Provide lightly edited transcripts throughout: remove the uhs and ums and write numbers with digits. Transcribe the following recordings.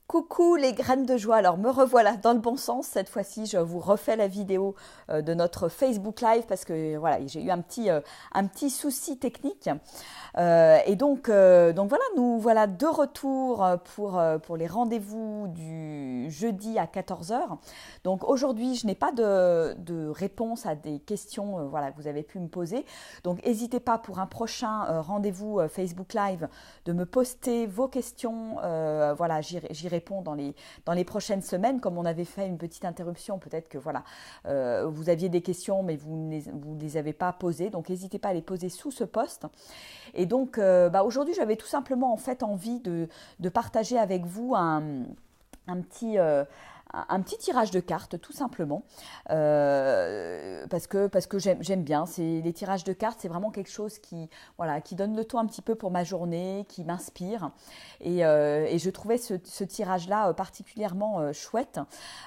Coucou les graines de joie, alors me revoilà dans le bon sens, cette fois-ci je vous refais la vidéo de notre Facebook Live parce que voilà, j'ai eu un petit souci technique. Donc voilà, nous voilà de retour pour les rendez-vous du jeudi à 14 heures. Donc aujourd'hui je n'ai pas de réponse à des questions voilà, que vous avez pu me poser, donc n'hésitez pas pour un prochain rendez-vous Facebook Live de me poster vos questions, voilà, j'y réponds dans les prochaines semaines. Comme on avait fait une petite interruption, peut-être que voilà, vous aviez des questions mais vous ne les avez pas posées, donc n'hésitez pas à les poser sous ce post. Et donc aujourd'hui j'avais tout simplement en fait envie de partager avec vous un petit, un petit tirage de cartes tout simplement, parce que j'aime bien. Les tirages de cartes, c'est vraiment quelque chose voilà, qui donne le ton un petit peu pour ma journée, qui m'inspire, et je trouvais ce tirage-là particulièrement chouette.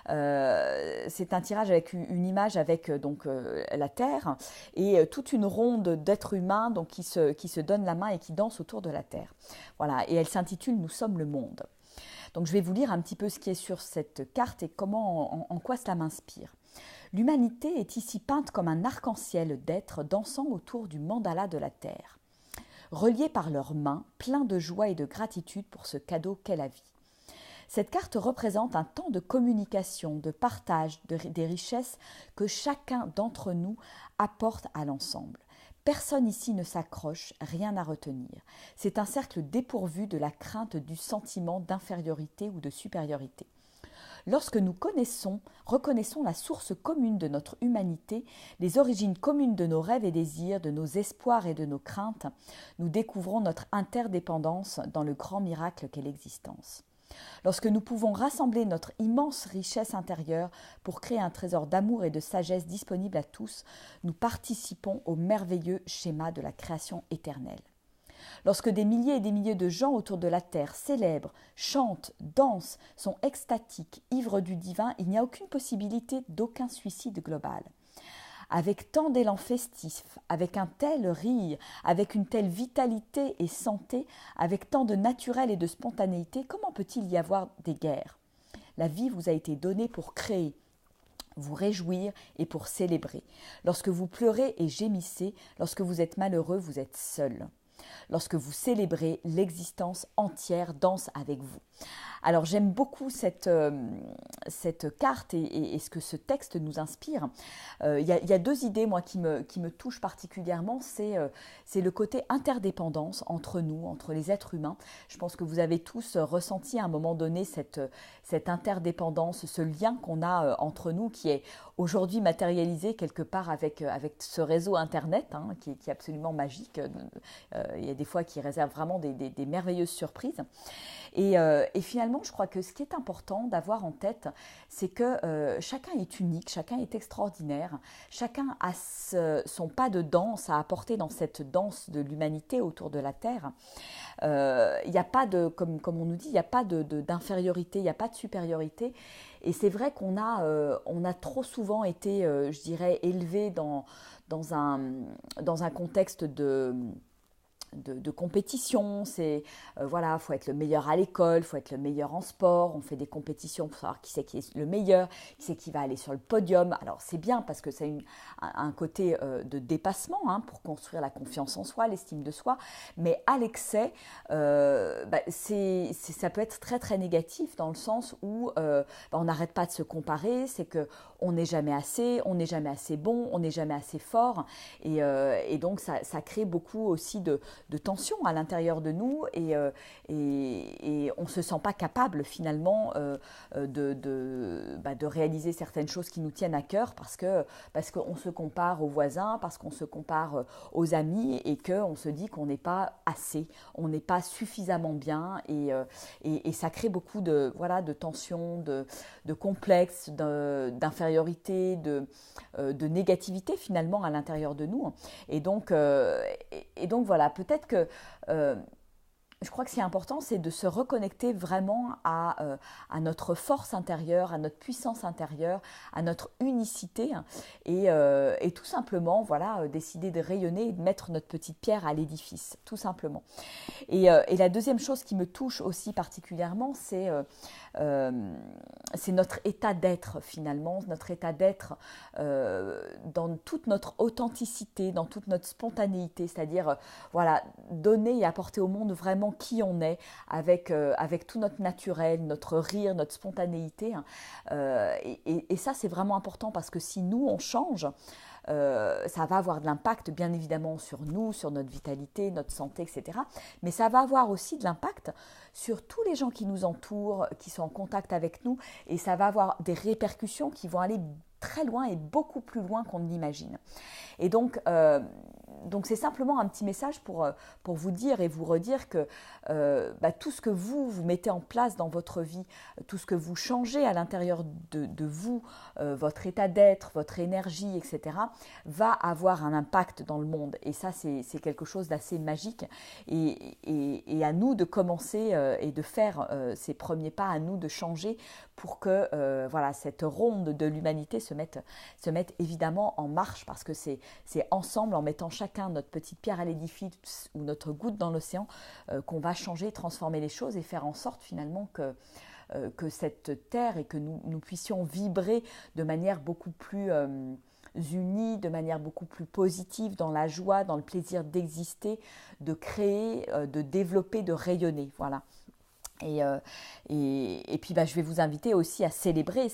C'est un tirage avec une image avec la Terre et toute une ronde d'êtres humains donc, qui se donnent la main et qui dansent autour de la Terre. Voilà, et elle s'intitule « Nous sommes le monde ». Donc je vais vous lire un petit peu ce qui est sur cette carte et en quoi cela m'inspire. L'humanité est ici peinte comme un arc-en-ciel d'êtres dansant autour du mandala de la Terre, reliés par leurs mains, pleins de joie et de gratitude pour ce cadeau qu'est la vie. Cette carte représente un temps de communication, de partage des richesses que chacun d'entre nous apporte à l'ensemble. Personne ici ne s'accroche, rien à retenir. C'est un cercle dépourvu de la crainte du sentiment d'infériorité ou de supériorité. Lorsque nous reconnaissons la source commune de notre humanité, les origines communes de nos rêves et désirs, de nos espoirs et de nos craintes, nous découvrons notre interdépendance dans le grand miracle qu'est l'existence. Lorsque nous pouvons rassembler notre immense richesse intérieure pour créer un trésor d'amour et de sagesse disponible à tous, nous participons au merveilleux schéma de la création éternelle. Lorsque des milliers et des milliers de gens autour de la Terre célèbrent, chantent, dansent, sont extatiques, ivres du divin, il n'y a aucune possibilité d'aucun suicide global. Avec tant d'élan festif, avec un tel rire, avec une telle vitalité et santé, avec tant de naturel et de spontanéité, comment peut-il y avoir des guerres ? La vie vous a été donnée pour créer, vous réjouir et pour célébrer. Lorsque vous pleurez et gémissez, lorsque vous êtes malheureux, vous êtes seul. Lorsque vous célébrez, l'existence entière danse avec vous. Alors j'aime beaucoup cette carte et ce que ce texte nous inspire. Il y a deux idées moi qui me touchent particulièrement, c'est le côté interdépendance entre nous, entre les êtres humains. Je pense que vous avez tous ressenti à un moment donné cette interdépendance, ce lien qu'on a entre nous qui est aujourd'hui matérialisé quelque part avec ce réseau internet qui est absolument magique. Il y a des fois qui réserve vraiment des merveilleuses surprises. Et finalement, je crois que ce qui est important d'avoir en tête, c'est que chacun est unique, chacun est extraordinaire, chacun a son pas de danse à apporter dans cette danse de l'humanité autour de la Terre. Il n'y a pas de, comme on nous dit, il n'y a pas d'infériorité, il n'y a pas de supériorité. Et c'est vrai qu'on a trop souvent été, je dirais, élevés dans un contexte de compétition. C'est voilà, faut être le meilleur à l'école, faut être le meilleur en sport, on fait des compétitions pour savoir qui c'est qui est le meilleur, qui c'est qui va aller sur le podium. Alors c'est bien parce que c'est un côté de dépassement pour construire la confiance en soi, l'estime de soi, mais à l'excès ça peut être très très négatif dans le sens où on n'arrête pas de se comparer, c'est que on n'est jamais assez bon, on n'est jamais assez fort, et donc ça crée beaucoup aussi de tension à l'intérieur de nous, et on ne se sent pas capable finalement de réaliser certaines choses qui nous tiennent à cœur parce qu'on se compare aux voisins, parce qu'on se compare aux amis, et qu'on se dit qu'on n'est pas assez, on n'est pas suffisamment bien, et ça crée beaucoup de tensions, de complexes, d'infériorité, de négativité finalement à l'intérieur de nous. Et donc voilà, peut-être que je crois que ce qui est important, c'est de se reconnecter vraiment à notre force intérieure, à notre puissance intérieure, à notre unicité et tout simplement, voilà, décider de rayonner et de mettre notre petite pierre à l'édifice, tout simplement. Et la deuxième chose qui me touche aussi particulièrement, c'est notre état d'être finalement, notre état d'être dans toute notre authenticité, dans toute notre spontanéité, c'est-à-dire voilà, donner et apporter au monde vraiment qui on est, avec tout notre naturel, notre rire, notre spontanéité. Et ça, c'est vraiment important parce que si nous, on change, ça va avoir de l'impact bien évidemment sur nous, sur notre vitalité, notre santé, etc. Mais ça va avoir aussi de l'impact sur tous les gens qui nous entourent, qui sont en contact avec nous, et ça va avoir des répercussions qui vont aller très loin et beaucoup plus loin qu'on ne l'imagine. Et donc c'est simplement un petit message pour vous dire et vous redire que tout ce que vous mettez en place dans votre vie, tout ce que vous changez à l'intérieur de vous, votre état d'être, votre énergie, etc., va avoir un impact dans le monde. Et ça, c'est quelque chose d'assez magique. Et à nous de commencer et de faire ces premiers pas, à nous de changer pour que voilà, cette ronde de l'humanité se mette évidemment en marche, parce que c'est ensemble, en mettant chacun notre petite pierre à l'édifice ou notre goutte dans l'océan, qu'on va changer, transformer les choses et faire en sorte finalement que cette terre et que nous puissions vibrer de manière beaucoup plus unie, de manière beaucoup plus positive, dans la joie, dans le plaisir d'exister, de créer, de développer, de rayonner. Voilà. Et puis je vais vous inviter aussi à célébrer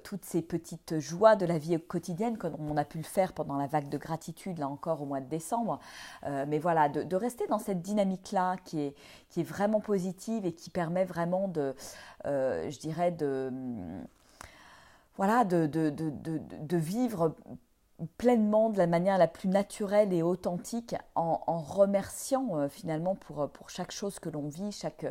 toutes ces petites joies de la vie quotidienne, comme on a pu le faire pendant la vague de gratitude, là encore au mois de décembre. Mais voilà, de rester dans cette dynamique-là qui est vraiment positive et qui permet vraiment je dirais, voilà, de vivre pleinement de la manière la plus naturelle et authentique, en remerciant finalement pour chaque chose que l'on vit, chaque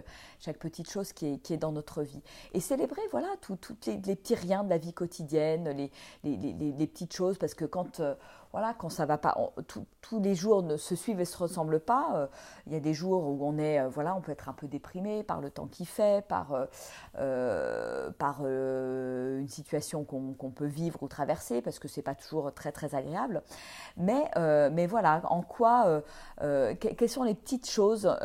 petite chose qui est dans notre vie. Et célébrer voilà, tous les petits riens de la vie quotidienne, les petites choses, parce que quand ça va pas, tous les jours ne se suivent et se ressemblent pas. Il y a des jours où on peut être un peu déprimé par le temps qu'il fait, par une situation qu'on peut vivre ou traverser, parce que c'est pas toujours très très agréable. Mais voilà, quelles sont les petites choses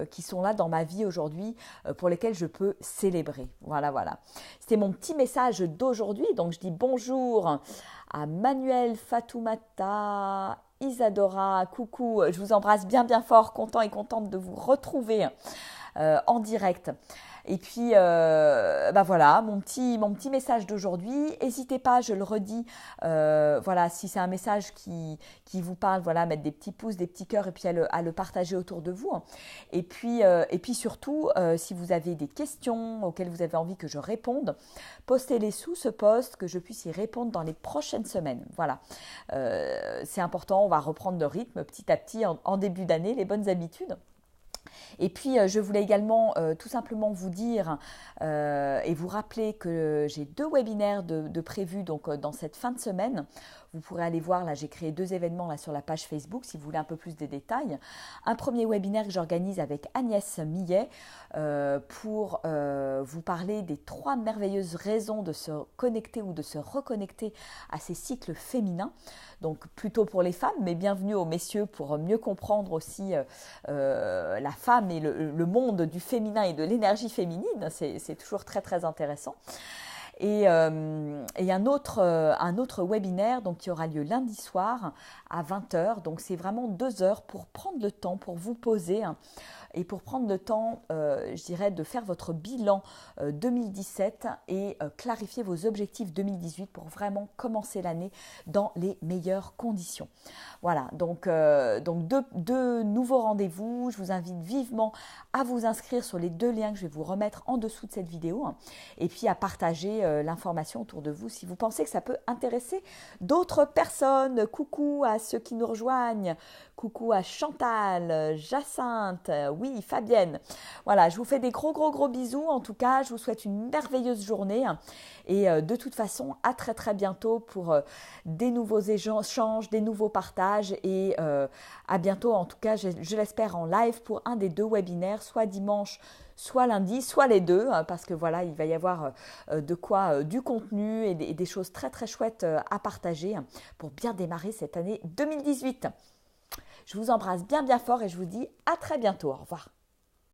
qui sont là dans ma vie aujourd'hui pour lesquelles je peux célébrer. Voilà. C'était mon petit message d'aujourd'hui. Donc je dis bonjour à Manuel, Fatoumata, Isadora, coucou, je vous embrasse bien fort, content et contente de vous retrouver en direct. Et puis, voilà, mon petit message d'aujourd'hui. N'hésitez pas, je le redis, voilà, si c'est un message qui vous parle, voilà, mettre des petits pouces, des petits cœurs et puis à le partager autour de vous. Et puis surtout, si vous avez des questions auxquelles vous avez envie que je réponde, postez-les sous ce post, que je puisse y répondre dans les prochaines semaines. Voilà, c'est important, on va reprendre le rythme petit à petit en début d'année, les bonnes habitudes. Et puis, je voulais également tout simplement vous dire et vous rappeler que j'ai 2 webinaires de prévus donc, dans cette fin de semaine. Vous pourrez aller voir, là j'ai créé 2 événements là, sur la page Facebook si vous voulez un peu plus de détails. Un premier webinaire que j'organise avec Agnès Millet pour vous parler des 3 merveilleuses raisons de se connecter ou de se reconnecter à ces cycles féminins. Donc plutôt pour les femmes, mais bienvenue aux messieurs pour mieux comprendre aussi la femme et le monde du féminin et de l'énergie féminine. C'est toujours très très intéressant. Et un autre webinaire donc, qui aura lieu lundi soir à 20h. Donc c'est vraiment 2 heures pour prendre le temps, pour vous poser et pour prendre le temps, je dirais, de faire votre bilan 2017 et clarifier vos objectifs 2018 pour vraiment commencer l'année dans les meilleures conditions. Voilà, donc 2 nouveaux rendez-vous. Je vous invite vivement à vous inscrire sur les 2 liens que je vais vous remettre en dessous de cette vidéo et puis à partager l'information autour de vous si vous pensez que ça peut intéresser d'autres personnes. Coucou à ceux qui nous rejoignent, coucou à Chantal, Jacinthe, Oui, Fabienne. Voilà, je vous fais des gros bisous. En tout cas, je vous souhaite une merveilleuse journée. Et de toute façon, à très très bientôt pour des nouveaux échanges, des nouveaux partages. Et à bientôt, en tout cas, je l'espère en live pour un des 2 webinaires, soit dimanche, soit lundi, soit les 2, parce que voilà, il va y avoir du contenu et des choses très très chouettes à partager pour bien démarrer cette année 2018. Je vous embrasse bien fort et je vous dis à très bientôt. Au revoir.